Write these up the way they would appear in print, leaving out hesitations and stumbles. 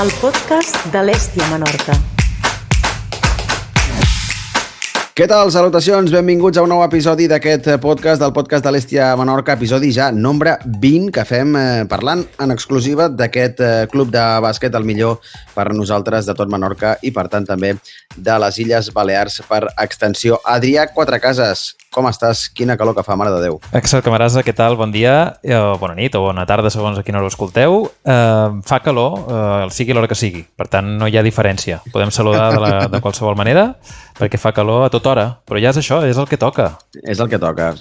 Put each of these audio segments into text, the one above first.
el podcast de l'Hèstia Menorca. Què tal? Salutacions, benvinguts a un nou episodi d'aquest podcast, del podcast de l'Hèstia Menorca, episodi ja nombre 20, que fem parlant en exclusiva d'aquest club de bàsquet, el millor per nosaltres de tot Menorca i, per tant, també de les Illes Balears per extensió. Adrià Quatrecases, com estàs? Quina calor que fa, mare de Déu. Excel Camarasa, què tal? Bon dia, bona nit o bona tarda, segons a quina hora ho escolteu. Fa calor, sigui l'hora que sigui, per tant no hi ha diferència. Podem saludar de qualsevol manera, perquè fa calor a tota hora, però ja és això, és el que toca. És el que toca.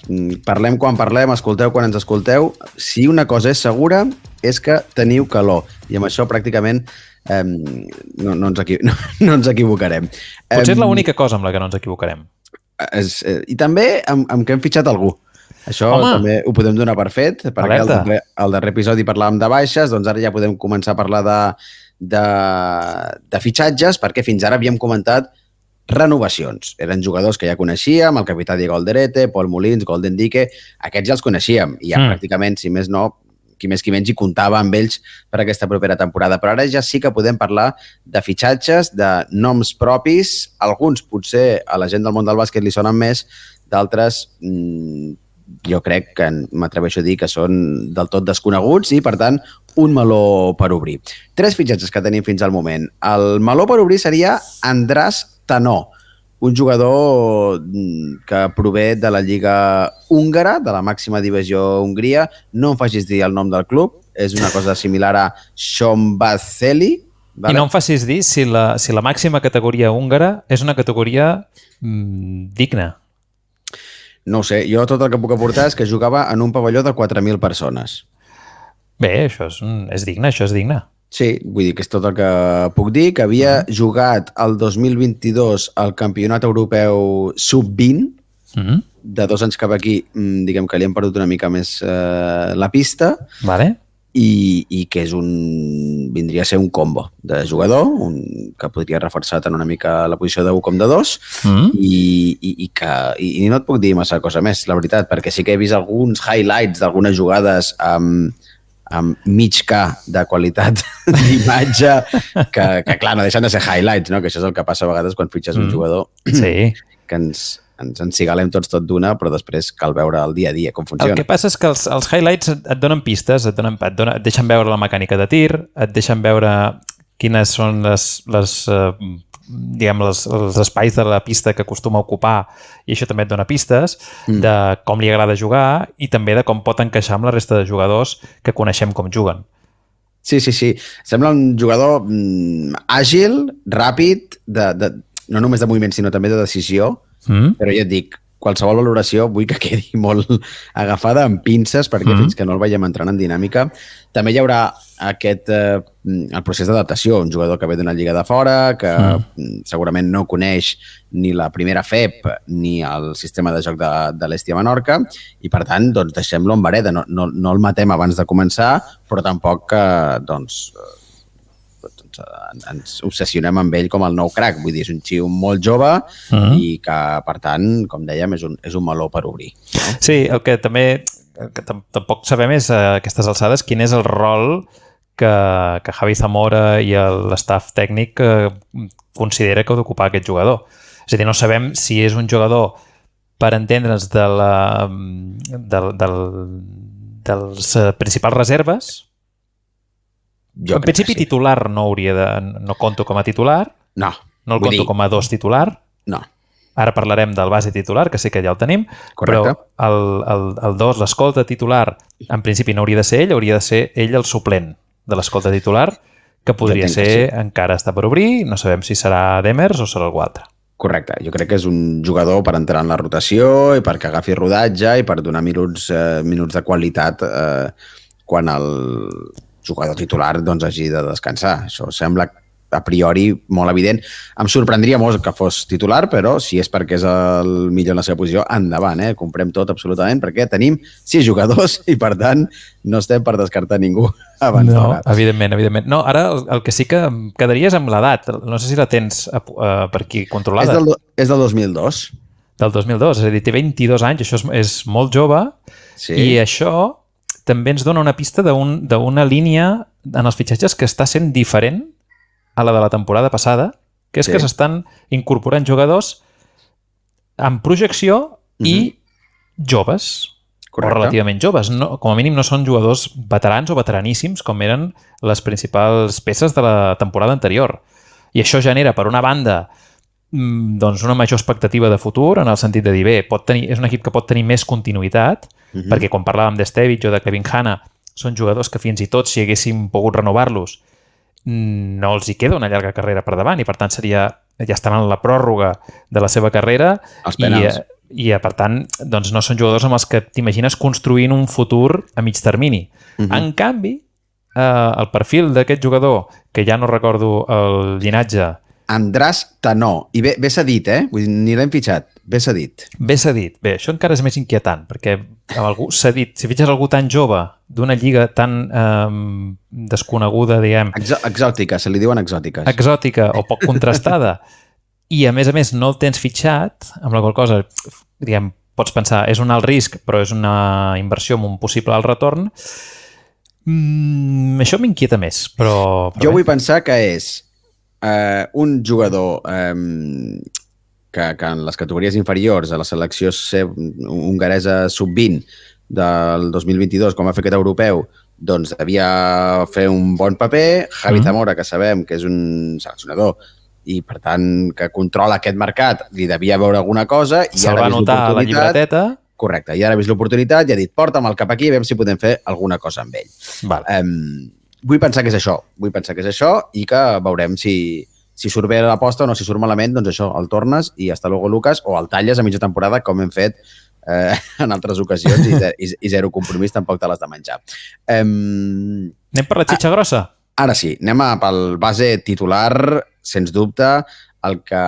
Parlem quan parlem, escolteu quan ens escolteu. Si una cosa és segura, és que teniu calor, i amb això pràcticament no ens equivocarem. Potser és l'única cosa amb la que no ens equivocarem. I també amb què hem fitxat algú. Això també ho podem donar per fet, perquè al darrer episodi parlàvem de baixes, doncs ara ja podem començar a parlar de fitxatges, perquè fins ara havíem comentat renovacions. Eren jugadors que ja coneixíem, el capità Diego Alderete, Pol Molins, Golden Dike, aquests ja els coneixíem, i ja pràcticament, si més no, qui més qui menys hi comptava amb ells per aquesta propera temporada. Però ara ja sí que podem parlar de fitxatges, de noms propis, alguns potser a la gent del món del bàsquet li sonen més, d'altres jo crec que m'atreveixo a dir que són del tot desconeguts i, per tant, un meló per obrir. 3 fitxatges que tenim fins al moment. El meló per obrir seria András Tanó, un jugador que prové de la Lliga húngara, de la màxima divisió Hongria. No em facis dir el nom del club, és una cosa similar a Szombathely. I no em facis dir si la màxima categoria húngara és una categoria digna. No ho sé, jo tot el que puc aportar és que jugava en un pavelló de 4.000 persones. Bé, això és digne, això és digne. Sí, vull dir que és tot el que puc dir, que havia jugat el 2022 al Campionat Europeu Sub-20, de 2 anys cap aquí, diguem que li hem perdut una mica més la pista, i que vindria a ser un combo de jugador, que podria reforçar tant una mica la posició de 1 com de 2, i no et puc dir massa cosa més, la veritat, perquè sí que he vist alguns highlights d'algunes jugades amb mig K de qualitat d'imatge, que clar, no deixen de ser highlights, no? Que això és el que passa a vegades quan fitxes un jugador, que ens encigalem tots tot d'una, però després cal veure el dia a dia com funciona. El que passa és que els highlights et donen pistes, et deixen veure la mecànica de tir, et deixen veure quines són els espais de la pista que acostuma a ocupar, i això també et dona pistes de com li agrada jugar i també de com pot encaixar amb la resta de jugadors que coneixem com juguen. Sí. Sembla un jugador àgil, ràpid, no només de moviment, sinó també de decisió, però ja et dic, qualsevol valoració vull que quedi molt agafada amb pinces, perquè fins que no el veiem entrant en dinàmica. També hi haurà el procés d'adaptació, un jugador que ve d'una lliga de fora, que segurament no coneix ni la primera FEP ni el sistema de joc de l'Hèstia Menorca, i per tant, doncs, deixem-lo en vereda. No el matem abans de començar, però tampoc que, ens obsessionem amb ell com el nou crack. Vull dir, és un xiu molt jove i que, per tant, com dèiem, és un meló per obrir. No? Sí, el que tampoc sabem és a aquestes alçades quin és el rol que Javi Zamora i l'estaf tècnic considera que ha d'ocupar aquest jugador. És a dir, no sabem si és un jugador, per entendre'ns, dels principals reserves. En principi, titular no conto com a titular. No el conto com a 2 titular. No. Ara parlarem del base titular, que sí que ja el tenim. Correcte. Però el 2, l'escolta titular, en principi no hauria de ser ell, hauria de ser ell el suplent de l'escolta titular, que podria ser, encara està per obrir, no sabem si serà Demers o serà algú altre. Correcte. Jo crec que és un jugador per entrar en la rotació i perquè agafi rodatge i per donar minuts de qualitat quan el jugador titular hagi de descansar. Això sembla a priori molt evident. Em sorprendria molt que fos titular, però si és perquè és el millor en la seva posició, endavant, comprem tot absolutament, perquè tenim 6 jugadors i, per tant, no estem per descartar ningú abans d'hora. No, evidentment. No, ara el que sí que em quedaria és amb l'edat. No sé si la tens per aquí controlada. És del 2002. Del 2002, és a dir, té 22 anys, això és molt jove, i això també ens dona una pista d'una línia en els fitxatges que està sent diferent a la de la temporada passada, que és que s'estan incorporant jugadors amb projecció i joves, Correcte. o relativament joves. No, com a mínim no són jugadors veterans o veteraníssims com eren les principals peces de la temporada anterior. I això genera, per una banda, doncs una major expectativa de futur, en el sentit de dir, bé, és un equip que pot tenir més continuïtat, perquè quan parlàvem d'Estevic o de Kevin Hanna, són jugadors que fins i tot, si haguéssim pogut renovar-los, no els hi queda una llarga carrera per davant i, per tant, ja estan en la pròrroga de la seva carrera i per tant, doncs no són jugadors amb els que t'imagines construint un futur a mig termini. En canvi, el perfil d'aquest jugador, que ja no recordo el llinatge... Andràs Tanó. I bé cedit, Vull dir, ni l'hem fitxat. Bé cedit. Bé cedit. Bé, això encara és més inquietant, perquè amb algú cedit, si fitxes algú tan jove, d'una lliga tan desconeguda, diguem... Exòtica, se li diuen exòtiques. Exòtica o poc contrastada, i a més no el tens fitxat, amb la qual cosa, diguem, pots pensar, és un alt risc, però és una inversió amb un possible alt retorn. Això m'inquieta més, però jo vull pensar que és un jugador que en les categories inferiors a la selecció hongaresa sub-20 del 2022, com va fer aquest europeu, doncs devia fer un bon paper. Javi Zamora, que sabem que és un seleccionador i, per tant, que controla aquest mercat, li devia veure alguna cosa. Se'l va anotar a la llibreteta. Correcte, i ara ha vist l'oportunitat i ha dit, porta'm cap aquí i veiem si podem fer alguna cosa amb ell. Vull pensar que és això, i que veurem si surt bé l'aposta o no. Si surt malament, doncs això, el tornes i hasta luego, Lucas, o el talles a mitja temporada, com hem fet en altres ocasions, i zero compromís, tampoc te l'has de menjar. Anem per la xitxa grossa? Ara sí, anem pel base titular, sens dubte, el que,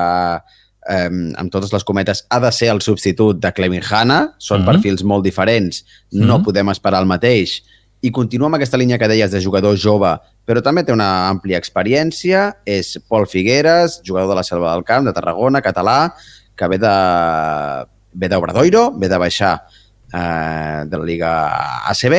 amb totes les cometes, ha de ser el substitut de Kevin Hanna. Són perfils molt diferents, no podem esperar el mateix, i continua amb aquesta línia que deies de jugador jove, però també té una àmplia experiència. És Pol Figueres, jugador de la Selva del Camp, de Tarragona, català, que ve d'Obradoiro, ve de baixar de la Lliga ACB,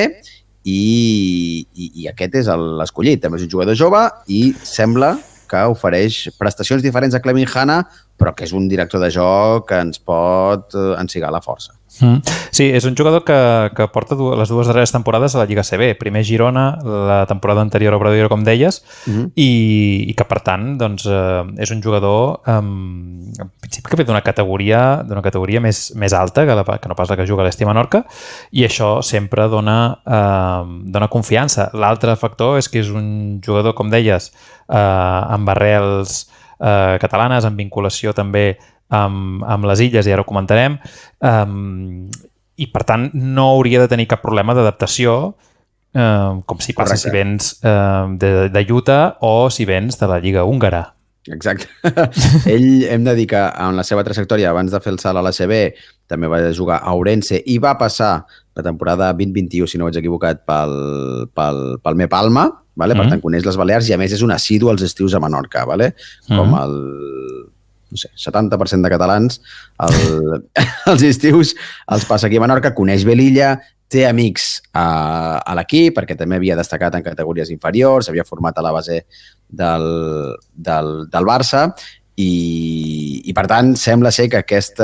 i aquest és l'escollit. També és un jugador jove i sembla que ofereix prestacions diferents a Kevin Hanna, però que és un director de joc que ens pot encigar la força. Sí, és un jugador que porta les dues darreres temporades a la Lliga CB. Primer Girona, la temporada anterior a Obradoiro, com deies, i que, per tant, doncs, és un jugador en principi que ve d'una categoria més alta que no pas la que juga l'Estia Menorca, i això sempre dona confiança. L'altre factor és que és un jugador, com deies, amb arrels catalanes, amb vinculació també amb les illes, i ara ho comentarem, i per tant no hauria de tenir cap problema d'adaptació, com si passa si vens de Utah o si vens de la Lliga húngara. Exacte. Ell, hem de dir que en la seva trajectòria, abans de fer el salt a l'ACB, també va jugar a Ourense i va passar la temporada 2021, si no vaig equivocat, pel Me Palma, per tant coneix les Balears, i a més és un assidu als estius a Menorca, com el 70% de catalans als estius els passa aquí a Menorca, coneix bé l'illa, té amics a l'equip, perquè també havia destacat en categories inferiors, s'havia format a la base del Barça, i per tant sembla ser que aquest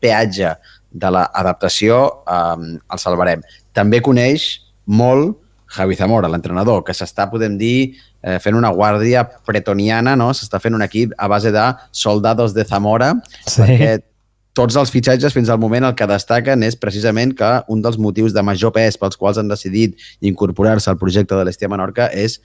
peatge de l'adaptació el salvarem. També coneix molt Javi Zamora, l'entrenador, que s'està, podem dir, fent una guàrdia pretoniana, no? S'està fent un equip a base de soldados de Zamora, perquè tots els fitxatges fins al moment el que destaquen és precisament que un dels motius de major pes pels quals han decidit incorporar-se al projecte de l'Estia Menorca és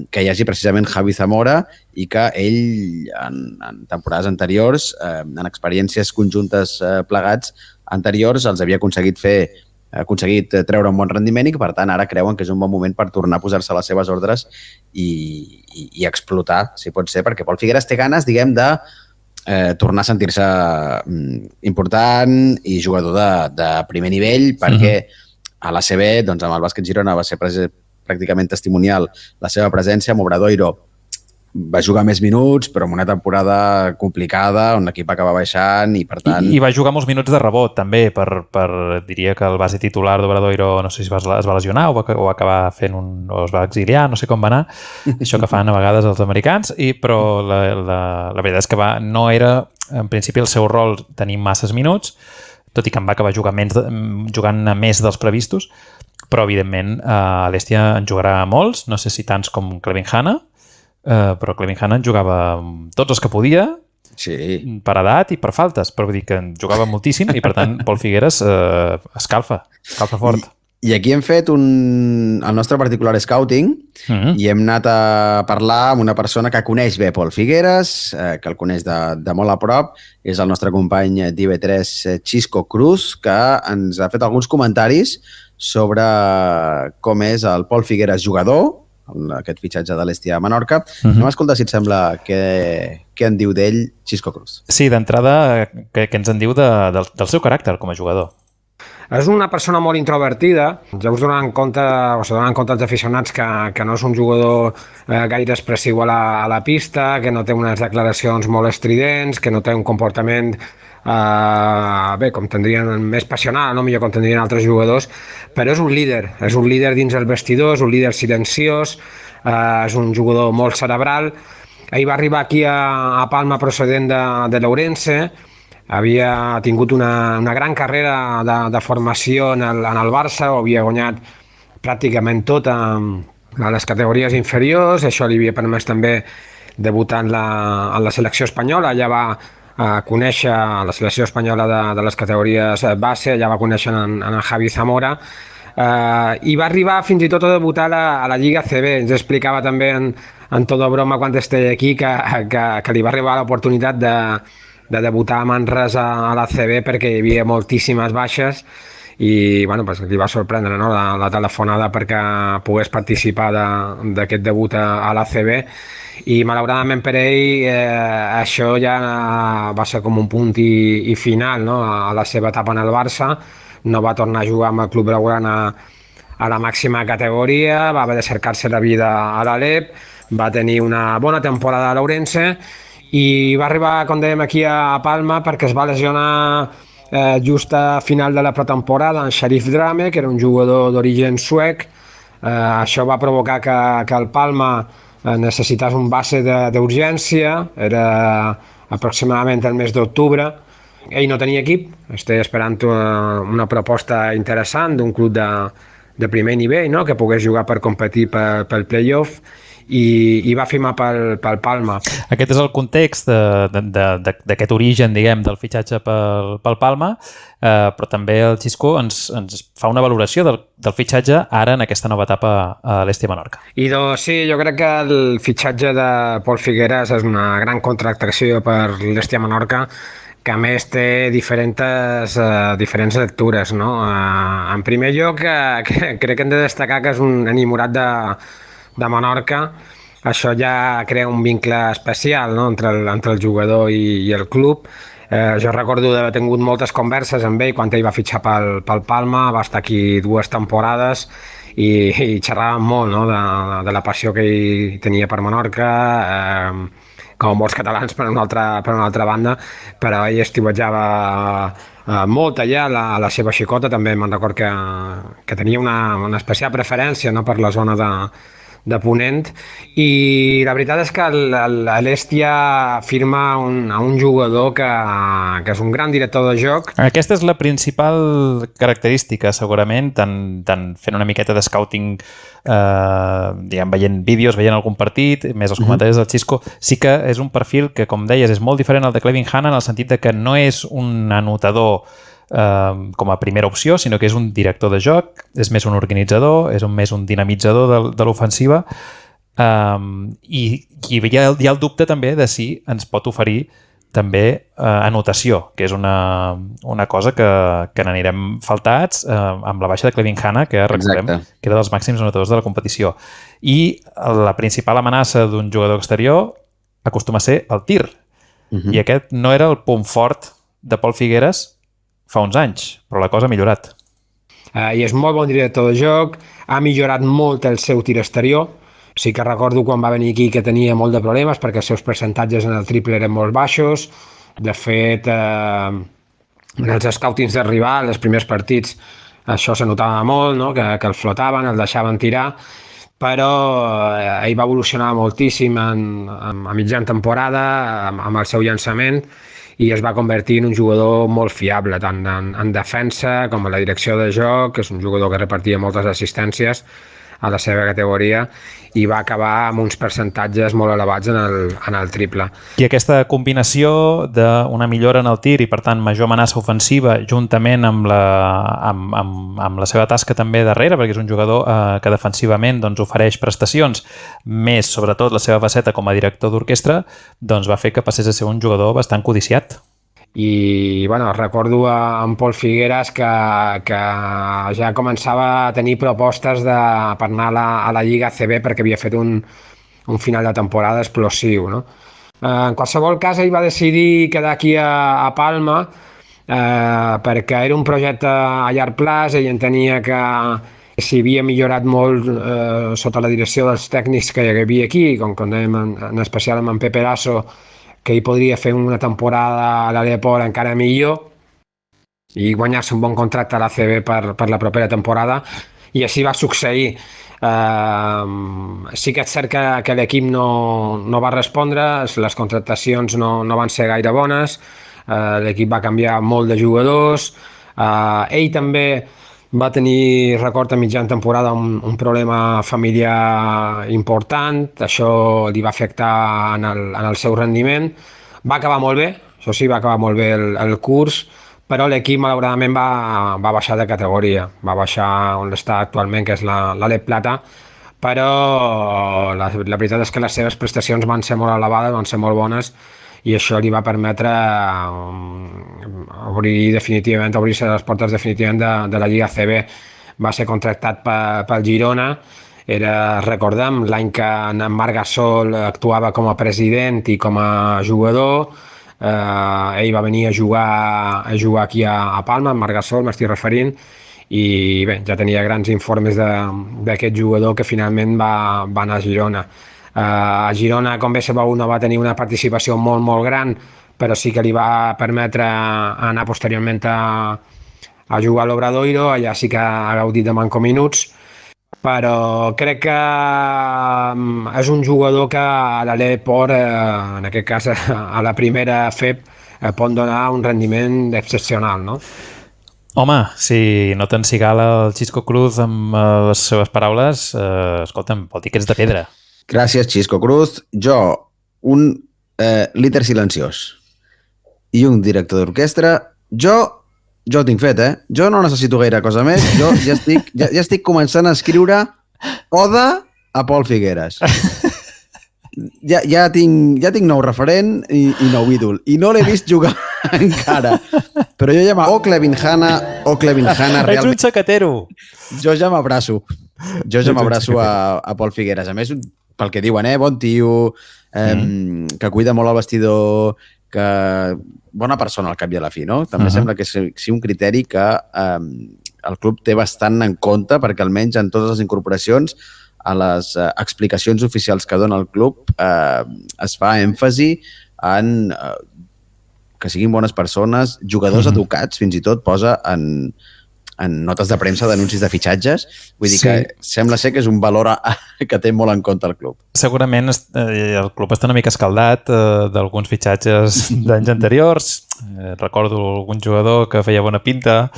que hi hagi precisament Javi Zamora, i que ell, en temporades anteriors, en experiències conjuntes plegats anteriors, els havia aconseguit treure un bon rendiment, i que, per tant, ara creuen que és un bon moment per tornar a posar-se a les seves ordres i explotar, si pot ser, perquè Pol Figueres té ganes, diguem, de tornar a sentir-se important i jugador de primer nivell, perquè a l'ACB, doncs, amb el Bàsquet Girona va ser pràcticament testimonial la seva presència. Amb Obradoiro va jugar més minuts, però en una temporada complicada, on l'equip acaba baixant i, per tant... I va jugar molts minuts de rebot, també, diria que el base titular d'Obradoiro, no sé si es va lesionar o va acabar fent o es va exiliar, no sé com va anar, això que fan a vegades els americans, però la veritat és que no era, en principi, el seu rol tenir masses minuts, tot i que en va acabar jugant més dels previstos, però, evidentment, a l'Hèstia en jugarà molts, no sé si tants com Clevin Hanna, però Clevin Hanna en jugava tots els que podia, per edat i per faltes, però vull dir que en jugava moltíssim i, per tant, Pol Figueres escalfa fort. I aquí hem fet el nostre particular scouting i hem anat a parlar amb una persona que coneix bé Pol Figueres, que el coneix de molt a prop, és el nostre company d'IB3, Xisco Cruz, que ens ha fet alguns comentaris sobre com és el Pol Figueres jugador, aquest fitxatge de l'Hèstia a Menorca. Anem a escoltar, si et sembla, què en diu d'ell Xisco Cruz. Sí, d'entrada, què ens en diu del seu caràcter com a jugador? És una persona molt introvertida, ja us donen compte els aficionats que no és un jugador gaire expressiu a la pista, que no té unes declaracions molt estridents, que no té un comportament com tindrien més passional, no? Millor com tindrien altres jugadors, però és un líder dins el vestidor, és un líder silenciós, és un jugador molt cerebral. Ell va arribar aquí a Palma procedent de l'Ourense, havia tingut una gran carrera de formació en el Barça, ho havia guanyat pràcticament tot a les categories inferiors, això li havia permès també debutar en la selecció espanyola. Allà va conèixer la selecció espanyola de les categories base, allà va conèixer en Javi Zamora, i va arribar fins i tot a debutar a la Lliga CB. Ens explicava també en tota broma quan estigui aquí que li va arribar l'oportunitat de debutar a Manresa a la CB perquè hi havia moltíssimes baixes i li va sorprendre, no? la telefonada perquè pogués participar d'aquest debut a la CB, i malauradament per ell això ja va ser com un punt i final, no? A la seva etapa en el Barça. No va tornar a jugar amb el club blaugrana a la màxima categoria, va haver de cercar-se la vida a l'Alep, va tenir una bona temporada a l'Ourense i va arribar, com dèiem, aquí a Palma perquè es va lesionar just a final de la pretemporada en Sharif Drame, que era un jugador d'origen suec. Això va provocar que el Palma necessités un base d'urgència, era aproximadament el mes d'octubre. Ell no tenia equip, estava esperant una proposta interessant d'un club de primer nivell, no? Que pogués jugar per competir pel play-off, i va firmar pel Palma. Aquest és el context d'aquest origen, diguem, del fitxatge pel Palma, però també el Xisco ens fa una valoració del fitxatge ara en aquesta nova etapa a l'Hèstia Menorca. I sí, jo crec que el fitxatge de Pol Figueres és una gran contractació per l'Hèstia Menorca, que a més té diferents lectures, no? En primer lloc, crec que hem de destacar que és un enamorat de Menorca. Això ja crea un vincle especial, no? entre el jugador i el club. Jo recordo d'haver tingut moltes converses amb ell quan ell va fitxar pel Palma, va estar aquí 2 temporades i xerràvem molt, no? de la passió que ell tenia per Menorca, com molts catalans per una altra banda, però ell estiuetjava molt allà, la seva xicota també me'n record que tenia una especial preferència, no? Per la zona de Ponent, i la veritat és que l'Hèstia firma a un jugador que és un gran director de joc. Aquesta és la principal característica, segurament, tant fent una miqueta de scouting, diguem, veient vídeos, veient algun partit, més els comentaris del Xisco. Sí que és un perfil que, com deies, és molt diferent al de Clevin Hanna, en el sentit de que no és un anotador com a primera opció, sinó que és un director de joc, és més un organitzador, és més un dinamitzador de l'ofensiva, i hi ha el dubte també de si ens pot oferir també anotació, que és una cosa que n'anirem faltats amb la baixa de Clevin Hanna, que recordem que era dels màxims anotadors de la competició. I la principal amenaça d'un jugador exterior acostuma a ser el tir. I aquest no era el punt fort de Pol Figueres fa uns anys, però la cosa ha millorat. I és molt bon director de joc, ha millorat molt el seu tir exterior. Sí que recordo quan va venir aquí que tenia molt de problemes perquè els seus percentatges en el triple eren molt baixos. De fet, en els scoutings de rival, els primers partits, això se notava molt, no? que el flotaven, el deixaven tirar, però ell va evolucionar moltíssim a mitjan temporada amb el seu llançament i es va convertir en un jugador molt fiable, tant en defensa com en la direcció de joc. És un jugador que repartia moltes assistències a la seva categoria i va acabar amb uns percentatges molt elevats en el triple. I aquesta combinació d'una millora en el tir i, per tant, major amenaça ofensiva juntament amb la seva tasca també darrere, perquè és un jugador que defensivament doncs, ofereix prestacions, més sobretot la seva faceta com a director d'orquestra, doncs va fer que passés a ser un jugador bastant codiciat. I bueno, recordo en Pol Figueres que ja començava a tenir propostes per anar a la Lliga ACB perquè havia fet un final de temporada explosiu, no? En qualsevol cas, ell va decidir quedar aquí a Palma perquè era un projecte a llarg plaç. Ell entenia que s'hi havia millorat molt sota la direcció dels tècnics que hi havia aquí, com dèiem en especial amb en Pepe Lasso, que ell podria fer una temporada a l'Aleport encara millor i guanyar-se un bon contracte a l'ACB per la propera temporada, i així va succeir. Sí que és cert que l'equip no va respondre, les contractacions no van ser gaire bones, l'equip va canviar molt de jugadors, ell també va tenir, record, a mitjan temporada un problema familiar important. Això li va afectar en el seu rendiment. Va acabar molt bé, això sí, va acabar molt bé el curs, però l'equip malauradament va baixar de categoria, va baixar on està actualment, que és l'Alep Plata, però la veritat és que les seves prestacions van ser molt elevades, van ser molt bones, i això li va permetre obrir-se les portes definitivament de la Lliga ACB. Va ser contractat pel Girona. Recordem, l'any que en Marc Gasol actuava com a president i com a jugador, ell va venir a jugar aquí a Palma, en Marc Gasol m'estic referint, i bé, ja tenia grans informes d'aquest jugador que finalment va anar a Girona. A Girona, com bé sabeu, no va tenir una participació molt, molt gran, però sí que li va permetre anar posteriorment a jugar a l'Obradoiro. Allà sí que ha gaudit de manco minuts, però crec que és un jugador que a l'Aleport, en aquest cas a la primera FEP, pot donar un rendiment excepcional, no? Home, si no t'ensigala el Xisco Cruz amb les seves paraules, escolta'm, vol dir que ets de pedra. Gràcies, Xisco Cruz. Jo, un líder silenciós i un director d'orquestra, jo ho tinc fet, eh? Jo no necessito gaire cosa més. Jo ja estic començant a escriure oda a Pol Figueres. Ja tinc nou referent i nou ídol. I no l'he vist jugar encara. Però jo ja Ets un xacatero. Jo ja m'abraço. A Pol Figueres. A més, pel que diuen, bon tio, que cuida molt el vestidor, que bona persona al cap i a la fi, no? També sembla que sigui un criteri que el club té bastant en compte, perquè almenys en totes les incorporacions a les explicacions oficials que dona el club es fa èmfasi en que siguin bones persones, jugadors educats, fins i tot posa en notes de premsa d'anuncis de fitxatges. Vull dir que sembla ser que és un valor que té molt en compte el club. Segurament el club està una mica escaldat d'alguns fitxatges d'anys anteriors. Recordo algun jugador que feia bona pinta,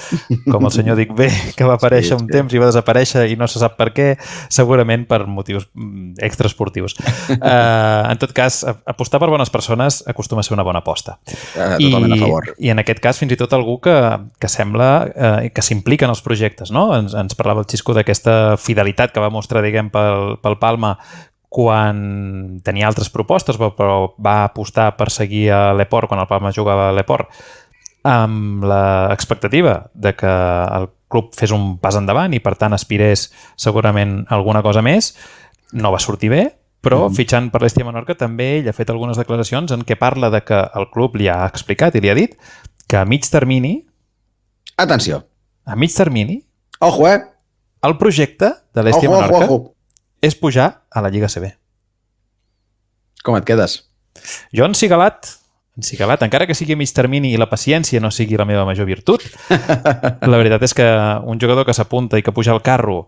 com el senyor Dick B, que va aparèixer un temps i va desaparèixer i no se sap per què, segurament per motius extraesportius. En tot cas, apostar per bones persones acostuma a ser una bona aposta. Totalment a favor. I en aquest cas, fins i tot algú que sembla que s'implica en els projectes, no? Ens parlava el Xisco d'aquesta fidelitat que va mostrar, diguem, pel Palma quan tenia altres propostes, però va apostar per seguir a l'Eport quan el Palma jugava a l'Eport, amb l'expectativa de que el club fes un pas endavant i, per tant, aspirés segurament a alguna cosa més. No va sortir bé, però fitxant per l'Hèstia Menorca també ell ha fet algunes declaracions en què parla de que el club li ha explicat i li ha dit que a mig termini... Atenció! A mig termini... Ojo, el projecte de l'Hèstia Menorca és pujar a la Lliga CB. Com et quedes? Jo encigalat, encara que sigui a mig termini i la paciència no sigui la meva major virtut, la veritat és que un jugador que s'apunta i que puja al carro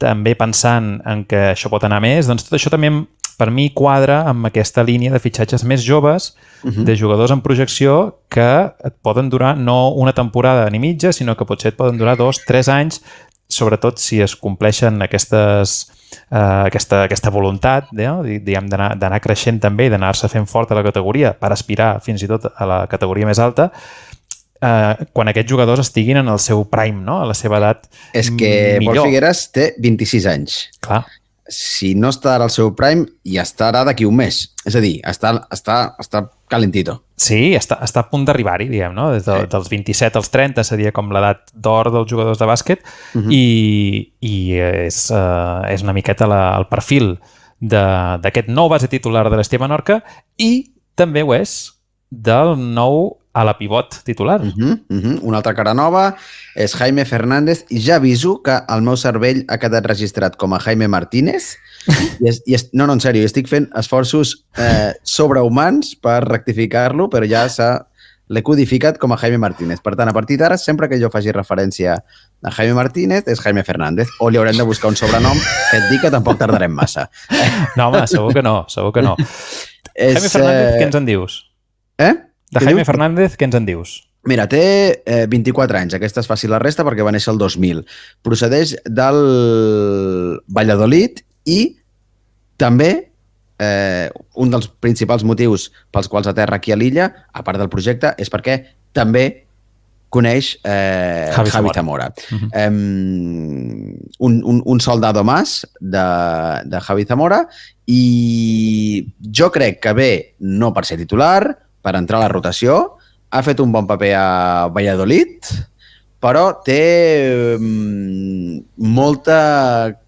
també pensant en que això pot anar més, doncs tot això també per mi quadra amb aquesta línia de fitxatges més joves, de jugadors en projecció que et poden durar no una temporada ni mitja, sinó que potser et poden durar 2-3 anys, sobretot si es compleixen aquesta voluntat, diguem, d'anar creixent també i d'anar-se fent fort a la categoria per aspirar fins i tot a la categoria més alta, quan aquests jugadors estiguin en el seu prime, no? A la seva edat millor. És que Pol Figueres té 26 anys. Clar. Si no està al seu prime, ja estarà d'aquí un mes. És a dir, està calentito. Sí, està a punt d'arribar-hi, diguem, no? Dels 27 als 30 seria com l'edat d'or dels jugadors de bàsquet i és una miqueta el perfil d'aquest nou base titular de l'Estia Menorca i també ho és del nou a la pivot titular. Una altra cara nova és Jaime Fernández i ja aviso que el meu cervell ha quedat registrat com a Jaime Martínez no, en sèrio, estic fent esforços sobrehumans per rectificar-lo, però ja l'he codificat com a Jaime Martínez. Per tant, a partir d'ara, sempre que jo faci referència a Jaime Martínez, és Jaime Fernández, o li haurem de buscar un sobrenom que et dic que tampoc tardarem massa. No, home, segur que no. Jaime Fernández, què ens en dius? De Jaime Fernández, què ens en dius? Mira, té 24 anys. Aquesta és fàcil la resta perquè va néixer el 2000. Procedeix del Valladolid i també un dels principals motius pels quals aterra aquí a l'illa, a part del projecte, és perquè també coneix Javi Zamora. Un soldado más de Javi Zamora i jo crec que ve no per ser titular, per entrar a la rotació, ha fet un bon paper a Valladolid, però té molta,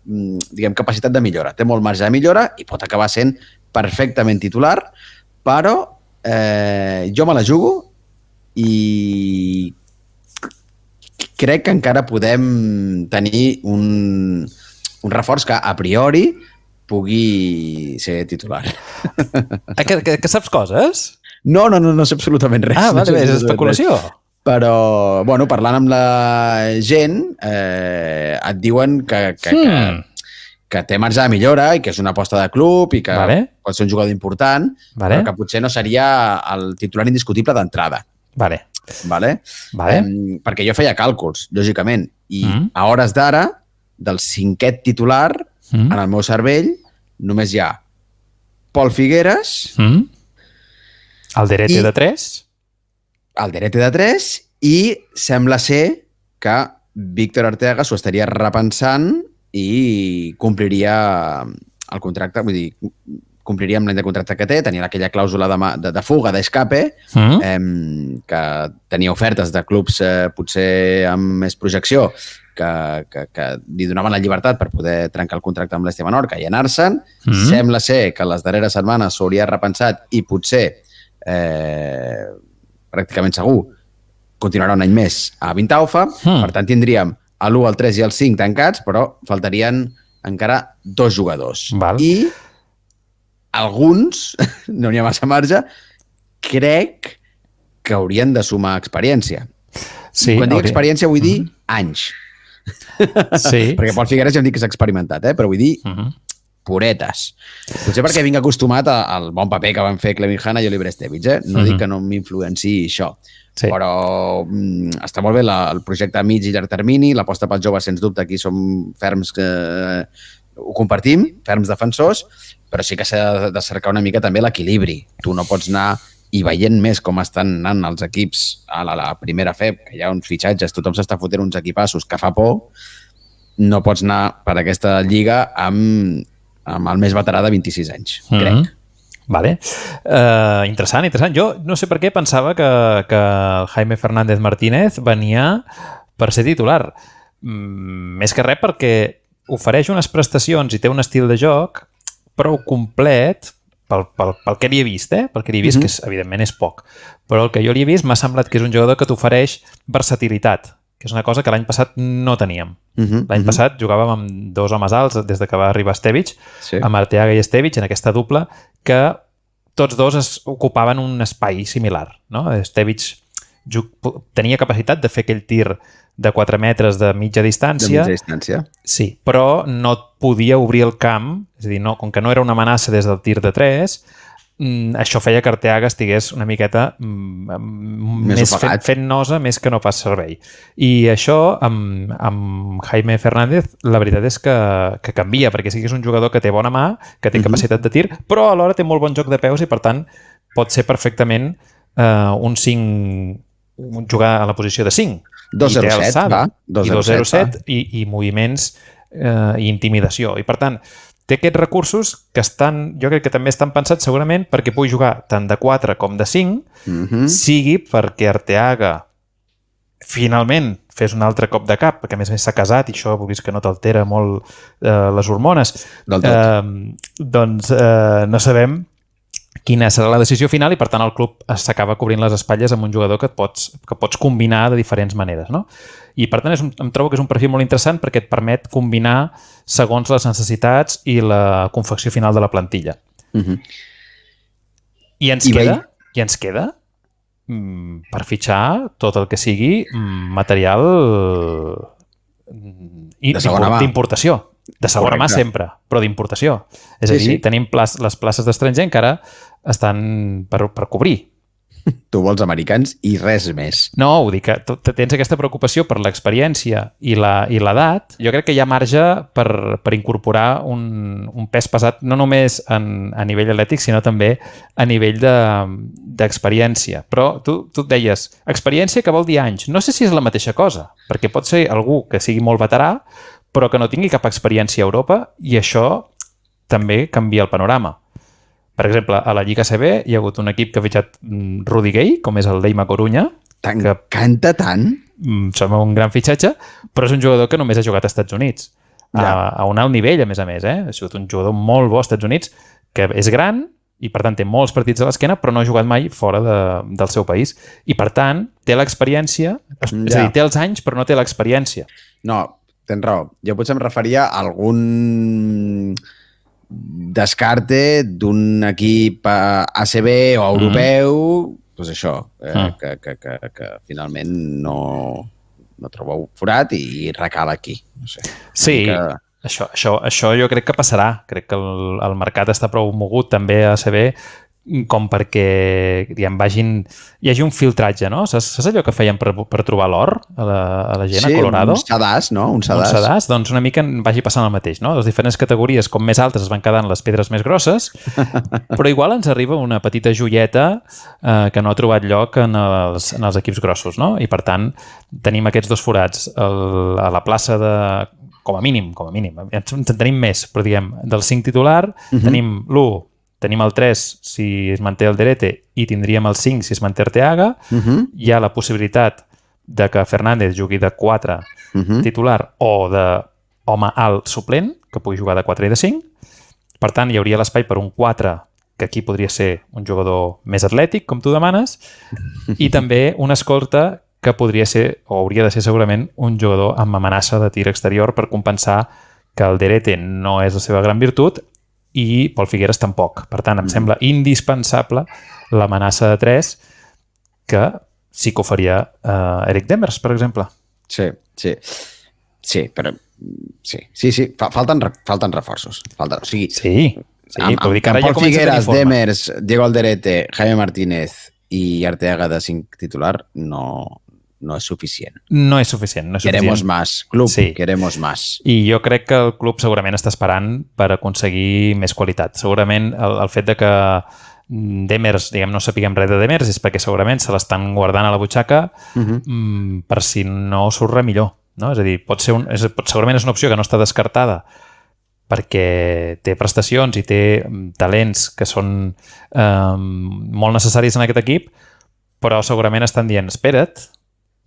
diguem, capacitat de millora. Té molt marge de millora i pot acabar sent perfectament titular, però jo me la jugo i crec que encara podem tenir un reforç que a priori pugui ser titular. Que saps coses? No sé absolutament res. Vale, és especulació. Però, bueno, parlant amb la gent, et diuen que té marge de millora i que és una aposta de club i que pot ser un jugador important, però que potser no seria el titular indiscutible d'entrada. Perquè jo feia càlculs, lògicament, i a hores d'ara, del cinquè titular, en el meu cervell, només hi ha Pol Figueres, Alderete de 3. Alderete de 3 i sembla ser que Víctor Arteaga s'ho estaria repensant i compliria el contracte, vull dir, compliria amb l'any de contracte que té, tenia aquella clàusula de fuga, d'escape, que tenia ofertes de clubs potser amb més projecció que li donaven la llibertat per poder trencar el contracte amb l'Estia Menorca i anar-se'n. Sembla ser que les darreres setmanes s'hauria repensat i potser pràcticament segur continuarà un any més a Vintaufa. Per tant, tindríem l'1, el 3 i el 5 tancats, però faltarien encara 2 jugadors. I alguns, no n'hi ha massa marge, crec que haurien de sumar experiència. Quan dic experiència vull dir anys. Perquè Pol Figueres ja em dic que s'ha experimentat, però vull dir puretes. Potser perquè vinc acostumat al bon paper que van fer Clevin Hanna i Oliver Estevich. No dic que no m'influenciï això, però està molt bé el projecte a mig i llarg termini, l'aposta pels joves, sens dubte, aquí som ferms que ho compartim, ferms defensors, però sí que s'ha de cercar una mica també l'equilibri. Tu no pots anar i veient més com estan anant els equips a la primera FEB, que hi ha uns fitxatges, tothom s'està fotent uns equipassos que fa por, no pots anar per aquesta lliga amb el més veterà de 26 anys, crec. Vale. Interessant. Jo no sé per què pensava que Jaime Fernández Martínez venia per ser titular. Més que res perquè ofereix unes prestacions i té un estil de joc prou complet pel que li he vist, pel que li he vist, que evidentment és poc. Però el que jo li he vist m'ha semblat que és un jugador que t'ofereix versatilitat que és una cosa que l'any passat no teníem. L'any Mhm. passat jugàvem amb 2 homes alts des de que va arribar Stevic, Sí. amb Arteaga i Stevic, en aquesta dupla, que tots dos ocupaven un espai similar. No? Stevic tenia capacitat de fer aquell tir de 4 metres de mitja De distància, mitja distància. sí, però no et podia obrir el camp, és a dir, no, com que no era una amenaça des del tir de 3, això feia que Arteaga estigués una miqueta més fent nosa més que no pas servei. I això amb Jaime Fernández la veritat és que canvia, perquè sí que és un jugador que té bona mà, que té capacitat de tir, però alhora té molt bon joc de peus i per tant pot ser perfectament un 5, jugar a la posició de 5. 2-0-7, va. 2-0-7 i moviments i intimidació. I per tant, té aquests recursos que jo crec que també estan pensats segurament perquè pugui jugar tant de 4 com de 5, sigui perquè Arteaga finalment fes un altre cop de cap, perquè a més s'ha casat i això vulguis que no t'altera molt les hormones. Del tot. Doncs no sabem quina serà la decisió final i per tant el club s'acaba cobrint les espatlles amb un jugador que pots combinar de diferents maneres, no? I per tant em trobo que és un perfil molt interessant perquè et permet combinar segons les necessitats i la confecció final de la plantilla. I ens queda per fitxar tot el que sigui material d'importació. De segona mà sempre, però d'importació. És a dir, tenim les places d'estranger encara estan per cobrir. Tu vols americans i res més. No, ho dic que tens aquesta preocupació per l'experiència i l'edat. Jo crec que hi ha marge per incorporar un pes pesat no només a nivell atlètic, sinó també a nivell d'experiència. Però tu et deies, experiència que vol dir anys. No sé si és la mateixa cosa, perquè pot ser algú que sigui molt veterà, però que no tingui cap experiència a Europa i això també canvia el panorama. Per exemple, a la Lliga CB hi ha hagut un equip que ha fitxat Rudy Gay, com és el Deima Corunya. T'encanta tant? Sembla un gran fitxatge, però és un jugador que només ha jugat als Estats Units. A un alt nivell, a més. Ha sigut un jugador molt bo als Estats Units, que és gran i, per tant, té molts partits a l'esquena, però no ha jugat mai fora del seu país. I, per tant, té l'experiència, és a dir, té els anys, però no té l'experiència. No, tens raó. Jo potser em referia a algun descarte d'un equip ACB o europeu, doncs això, que finalment no troba forat i recala aquí. No sé. Sí, això jo crec que passarà. Crec que el mercat està prou mogut també a ACB com perquè hi hagi un filtratge, no? Saps allò que feien per trobar l'or a la gent a Colorado? Sí, un sedàs, no? Un sedàs, doncs una mica vagi passant el mateix, no? Les diferents categories, com més altes, es van quedant les pedres més grosses, però igual ens arriba una petita joieta que no ha trobat lloc en els equips grossos, no? I per tant, tenim aquests dos forats a la plaça de... com a mínim, en tenim més, però diguem, del 5 titular, tenim l'1, tenim el 3 si es manté el Derete i tindríem el 5 si es manté Arteaga. Hi ha la possibilitat de que Fernández jugui de 4 titular o d'home alt suplent, que pugui jugar de 4 i de 5. Per tant, hi hauria l'espai per un 4, que aquí podria ser un jugador més atlètic, com tu demanes, i també un escolta que podria ser, o hauria de ser segurament, un jugador amb amenaça de tir exterior per compensar que el Derete no és la seva gran virtut i Pol Figueres tampoc. Per tant, em sembla indispensable l'amenaça de 3 que sí que ho faria Eric Demers, per exemple. Sí, però... Sí. Falten reforços. O sigui, amb Pol Figueres, Demers, Diego Alderete, Jaime Martínez i Arteaga de 5 titular no és suficient. No és suficient. Queremos más, club, queremos más. I jo crec que el club segurament està esperant per aconseguir més qualitat. Segurament el fet de que Demers, diguem, no sapiguem res de Demers és perquè segurament se l'estan guardant a la butxaca per si no surt res millor. No? És a dir, segurament és una opció que no està descartada perquè té prestacions i té talents que són molt necessaris en aquest equip, però segurament estan dient, espera't,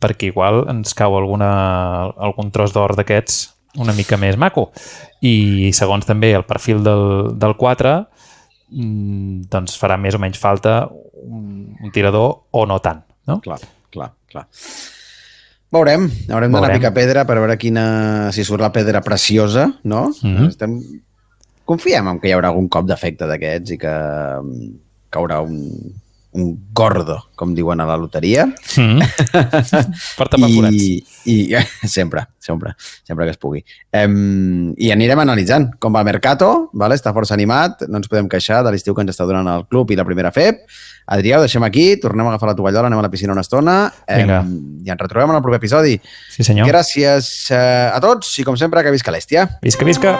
perquè igual ens cau algun tros d'or d'aquests una mica més maco. I segons també el perfil del 4, doncs farà més o menys falta un tirador o no tant. No? Clar. Veurem d'anar a Veurem. picar pedra per veure si surt la pedra preciosa, no? Confiem en que hi haurà algun cop d'efecte d'aquests i que caurà un gordo, com diuen a la loteria. Per tapar forats. I sempre que es pugui. I anirem analitzant com va el Mercato, vale? Està força animat, no ens podem queixar de l'estiu que ens està donant el club i la primera FEP. Adrià, ho deixem aquí, tornem a agafar la tovallola, anem a la piscina una estona i ens retrobem en el proper episodi. Sí, senyor. Gràcies a tots i, com sempre, que visca l'Èstia. Visca, visca!